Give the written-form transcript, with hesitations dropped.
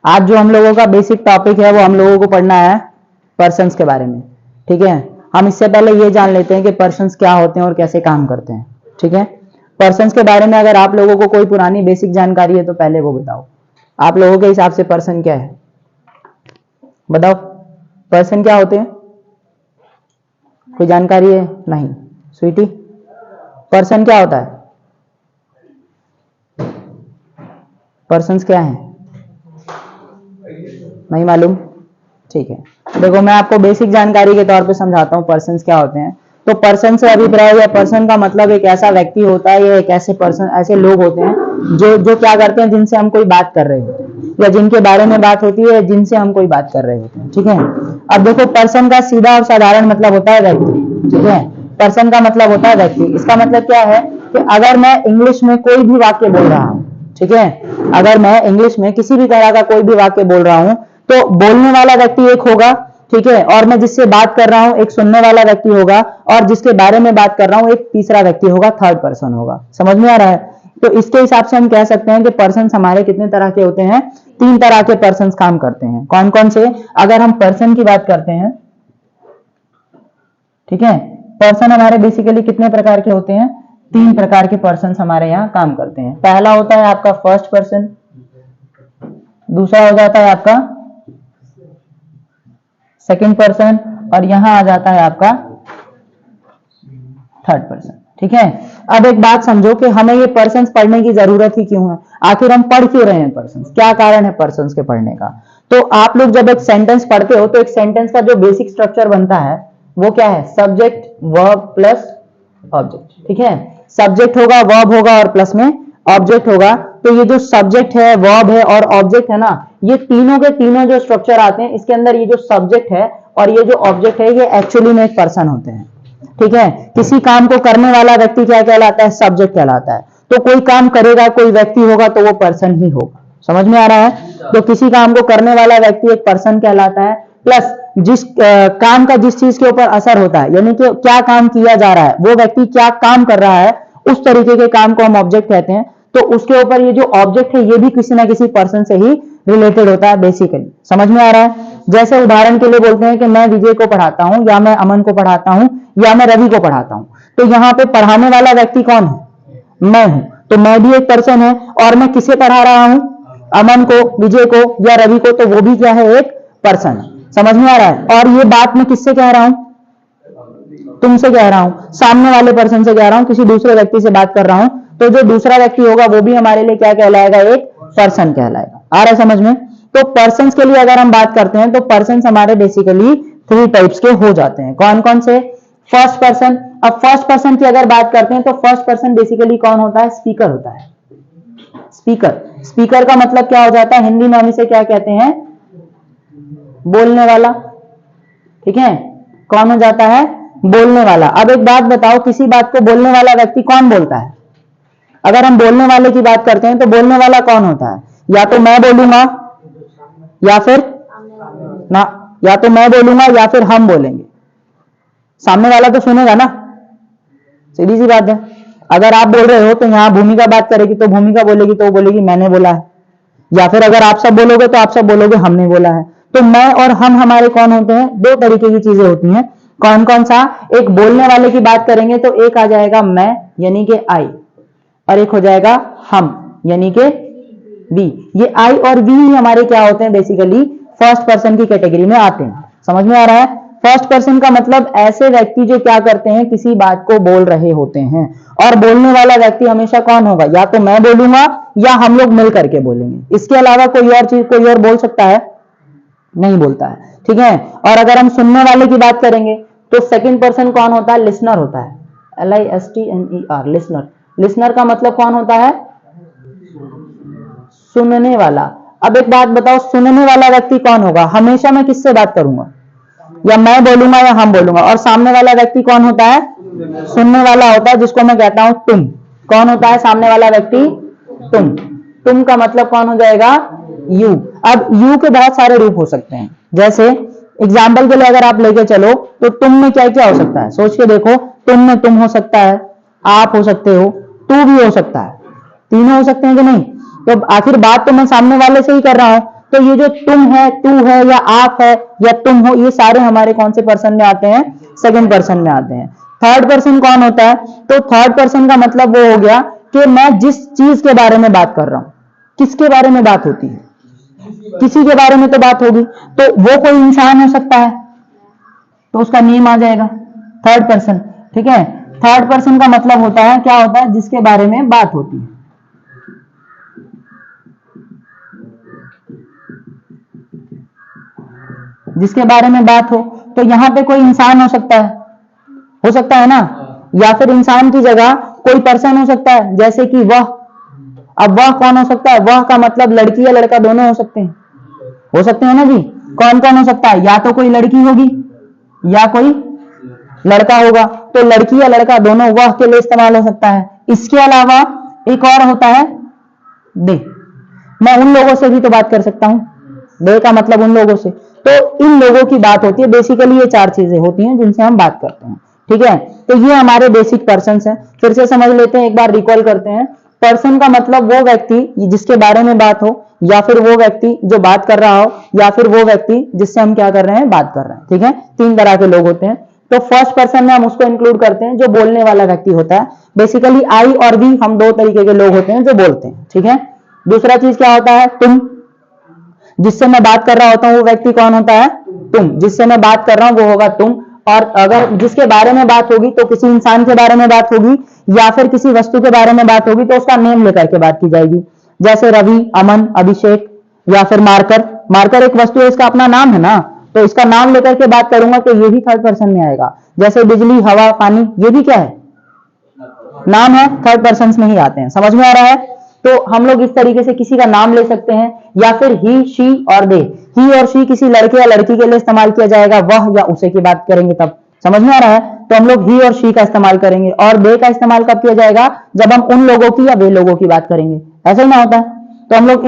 आज जो हम लोगों का बेसिक टॉपिक है वो हम लोगों को पढ़ना है पर्सन्स के बारे में। ठीक है, हम इससे पहले ये जान लेते हैं कि पर्सन्स क्या होते हैं और कैसे काम करते हैं। ठीक है, पर्सन्स के बारे में अगर आप लोगों को कोई पुरानी बेसिक जानकारी है तो पहले वो बताओ, आप लोगों के हिसाब से पर्सन क्या है? बताओ, पर्सन क्या होते हैं? कोई जानकारी है? नहीं। स्वीटी, पर्सन क्या होता है? पर्सन्स क्या है? नहीं मालूम? ठीक है, देखो मैं आपको बेसिक जानकारी के तौर पे समझाता हूँ पर्सन्स क्या होते हैं। तो पर्सन से अभिप्राय या पर्सन का मतलब एक ऐसा व्यक्ति होता है या एक ऐसे पर्सन, ऐसे लोग होते हैं जो क्या करते हैं, जिनसे हम कोई बात कर रहे होते हैं या जिनके बारे में बात होती है, जिनसे हम कोई बात कर रहे होते हैं। ठीक है, अब देखो पर्सन का सीधा और साधारण मतलब होता है व्यक्ति। ठीक है, पर्सन का मतलब होता है व्यक्ति। इसका मतलब क्या है कि अगर मैं इंग्लिश में कोई भी वाक्य बोल रहा हूँ, ठीक है, अगर मैं इंग्लिश में किसी भी तरह का कोई भी वाक्य बोल रहा हूँ तो बोलने वाला व्यक्ति एक होगा, ठीक है, और मैं जिससे बात कर रहा हूं एक सुनने वाला व्यक्ति होगा, और जिसके बारे में बात कर रहा हूं एक तीसरा व्यक्ति होगा, थर्ड पर्सन होगा। समझ में आ रहा है? तो इसके हिसाब से हम कह सकते हैं कि पर्सन हमारे कितने तरह के होते हैं? 3 तरह के पर्सन काम करते हैं। कौन कौन से? अगर हम पर्सन की बात करते हैं, ठीक है, पर्सन हमारे बेसिकली कितने प्रकार के होते हैं? 3 प्रकार के पर्सन हमारे यहाँ काम करते हैं। पहला होता है आपका फर्स्ट पर्सन, दूसरा हो जाता है आपका सेकंड पर्सन, और यहां आ जाता है आपका थर्ड पर्सन। ठीक है, अब एक बात समझो कि हमें ये पर्सन्स पढ़ने की जरूरत ही क्यों है? आखिर हम पढ़ क्यों रहे हैं पर्सन्स? क्या कारण है पर्सन्स के पढ़ने का? तो आप लोग जब एक सेंटेंस पढ़ते हो तो एक सेंटेंस का जो बेसिक स्ट्रक्चर बनता है वो क्या है? Subject, verb plus object. ठीक है, सब्जेक्ट होगा, वर्ब होगा और प्लस में ऑब्जेक्ट होगा। तो ये जो सब्जेक्ट है, वर्ब है और ऑब्जेक्ट है ना, ये तीनों के तीनों जो स्ट्रक्चर आते हैं इसके अंदर ये जो सब्जेक्ट है और ये जो ऑब्जेक्ट है ये एक्चुअली में एक पर्सन होते हैं। ठीक है, किसी काम को करने वाला व्यक्ति क्या कहलाता है? सब्जेक्ट कहलाता है। तो कोई काम करेगा, कोई व्यक्ति होगा तो वो पर्सन ही होगा। समझ में आ रहा है? तो किसी काम को करने वाला व्यक्ति एक पर्सन कहलाता है। प्लस जिस काम का जिस चीज के ऊपर असर होता है, यानी कि क्या काम किया जा रहा है, वो व्यक्ति क्या काम कर रहा है, उस तरीके के काम को हम ऑब्जेक्ट कहते हैं। तो उसके ऊपर ये जो ऑब्जेक्ट है ये भी किसी ना किसी पर्सन से ही रिलेटेड होता है बेसिकली। समझ में आ रहा है? जैसे उदाहरण के लिए बोलते हैं कि मैं विजय को पढ़ाता हूं, या मैं अमन को पढ़ाता हूं, या मैं रवि को पढ़ाता हूं। तो यहाँ पे पढ़ाने वाला व्यक्ति कौन है? मैं हूं। तो मैं भी एक पर्सन है, और मैं किसे पढ़ा रहा हूं? अमन को, विजय को या रवि को, तो वो भी क्या है? एक पर्सन है। समझ में आ रहा है? और ये बात मैं किससे कह रहा हूं? तुमसे कह रहा हूं, सामने वाले पर्सन से कह रहा हूं, किसी दूसरे व्यक्ति से बात कर रहा हूं। तो जो दूसरा व्यक्ति होगा वो भी हमारे लिए क्या कहलाएगा? एक पर्सन कहलाएगा। आ रहा है समझ में? तो पर्सन्स के लिए अगर हम बात करते हैं तो पर्सन्स हमारे बेसिकली 3 टाइप्स के हो जाते हैं। कौन कौन से? First person. अब फर्स्ट पर्सन की अगर बात करते हैं तो फर्स्ट पर्सन बेसिकली कौन होता है? स्पीकर होता है। स्पीकर, स्पीकर का मतलब क्या हो जाता है? हिंदी में हम इसे क्या कहते हैं? बोलने वाला। ठीक है, कौन हो जाता है? बोलने वाला। अब एक बात बताओ, किसी बात को बोलने वाला व्यक्ति कौन बोलता है? अगर हम बोलने वाले की बात करते हैं तो बोलने वाला कौन होता है? या तो मैं बोलूंगा या फिर ना, या तो मैं बोलूंगा या फिर हम बोलेंगे। सामने वाला तो सुनेगा ना, सीधी सी बात है। अगर आप बोल रहे हो तो यहाँ भूमिका बात करेगी तो भूमिका बोलेगी, तो वो बोलेगी मैंने बोला है। या फिर अगर आप सब बोलोगे तो आप सब बोलोगे हमने बोला है। तो मैं और हम हमारे कौन होते हैं? 2 तरीके की चीजें होती हैं। कौन कौन सा? एक बोलने वाले की बात करेंगे तो एक आ जाएगा मैं यानी कि आई, और एक हो जाएगा हम यानी कि वी। ये आई और वी ही हमारे क्या होते हैं? बेसिकली फर्स्ट पर्सन की कैटेगरी में आते हैं। समझ में आ रहा है? फर्स्ट पर्सन का मतलब ऐसे व्यक्ति जो क्या करते हैं? किसी बात को बोल रहे होते हैं। और बोलने वाला व्यक्ति हमेशा कौन होगा? या तो मैं बोलूंगा या हम लोग मिल करके बोलेंगे। इसके अलावा कोई और चीज कोई और बोल सकता है? नहीं बोलता है। ठीक है, और अगर हम सुनने वाले की बात करेंगे तो सेकंड पर्सन कौन होता है? लिसनर होता है। LISTNER, listener. लिसनर का मतलब कौन होता है? सुनने वाला। अब एक बात बताओ, सुनने वाला व्यक्ति कौन होगा? हमेशा मैं किससे बात करूंगा? या मैं बोलूंगा या हम बोलूंगा। और सामने वाला व्यक्ति कौन होता है? सुनने वाला होता है, जिसको मैं कहता हूं तुम। कौन होता है सामने वाला व्यक्ति? तुम। तुम का मतलब कौन हो जाएगा? यू। अब यू के बहुत सारे रूप हो सकते हैं। जैसे एग्जाम्पल के लिए अगर आप लेके चलो तो तुम में क्या क्या हो सकता है? सोच के देखो। तुम में तुम हो सकता है, आप हो सकते हो, तू भी हो सकता है। तीनों हो सकते हैं कि नहीं? तो आखिर बात तो मैं सामने वाले से ही कर रहा हूं, तो ये जो तुम है, तू है या आप है या तुम हो, ये सारे हमारे कौन से पर्सन में आते हैं? सेकंड पर्सन में आते हैं। थर्ड पर्सन कौन होता है? तो थर्ड पर्सन का मतलब वो हो गया कि मैं जिस चीज के बारे में बात कर रहा हूं, किसके बारे में बात होती है? किसी के बारे में तो बात होगी, तो वो कोई इंसान हो सकता है, तो उसका नेम आ जाएगा थर्ड पर्सन। ठीक है, थर्ड पर्सन का मतलब होता है, क्या होता है? जिसके बारे में बात होती है। जिसके बारे में बात हो, तो यहां पे कोई इंसान हो सकता है ना, या फिर इंसान की जगह कोई पर्सन हो सकता है, जैसे कि वह। अब वह कौन हो सकता है? वह का मतलब लड़की या लड़का दोनों हो सकते हैं ना जी। कौन कौन हो सकता है? या तो कोई लड़की होगी या कोई लड़का होगा, तो लड़की या लड़का दोनों वह के लिए इस्तेमाल हो सकता है। इसके अलावा एक और होता है दे। मैं उन लोगों से भी तो बात कर सकता हूं, दे का मतलब उन लोगों से, तो इन लोगों की बात होती है। बेसिकली ये 4 चीजें होती हैं जिनसे हम बात करते हैं। ठीक है, तो ये हमारे बेसिक पर्सन्स हैं। फिर से समझ लेते हैं, एक बार रिकॉल करते हैं। पर्सन का मतलब वो व्यक्ति जिसके बारे में बात हो, या फिर वो व्यक्ति जो बात कर रहा हो, या फिर वो व्यक्ति जिससे हम क्या कर रहे हैं? बात कर रहे हैं। ठीक है, 3 तरह के लोग होते हैं। तो फर्स्ट पर्सन में हम उसको इंक्लूड करते हैं जो बोलने वाला व्यक्ति होता है। बेसिकली आई और वी, हम 2 तरीके के लोग होते हैं जो बोलते हैं। ठीक है, दूसरा चीज क्या होता है? तुम। जिससे मैं बात कर रहा होता हूं वो व्यक्ति कौन होता है? तुम। जिससे मैं बात कर रहा हूं वो होगा तुम। और अगर जिसके बारे में बात होगी तो किसी इंसान के बारे में बात होगी या फिर किसी वस्तु के बारे में बात होगी, तो उसका नेम लेकर के बात की जाएगी। जैसे रवि, अमन, अभिषेक, या फिर मार्कर। मार्कर एक वस्तु है, इसका अपना नाम है ना, तो इसका नाम लेकर के बात करूंगा तो ये भी थर्ड पर्सन में आएगा। जैसे बिजली, हवा, पानी, ये भी क्या है? नाम है, थर्ड पर्सन में ही आते हैं। समझ में आ रहा है? तो हम लोग इस तरीके से किसी का नाम ले सकते हैं, या फिर ही, शी और दे। ही और शी किसी लड़के या लड़की के लिए इस्तेमाल किया जाएगा, वह या उसे की बात करेंगे तब। समझ में आ रहा है? तो हम लोग ही और शी का इस्तेमाल करेंगे। और दे का इस्तेमाल कब किया जाएगा? जब हम उन लोगों की या वे लोगों की बात करेंगे। ऐसा ही ना होता है? तो हम लोग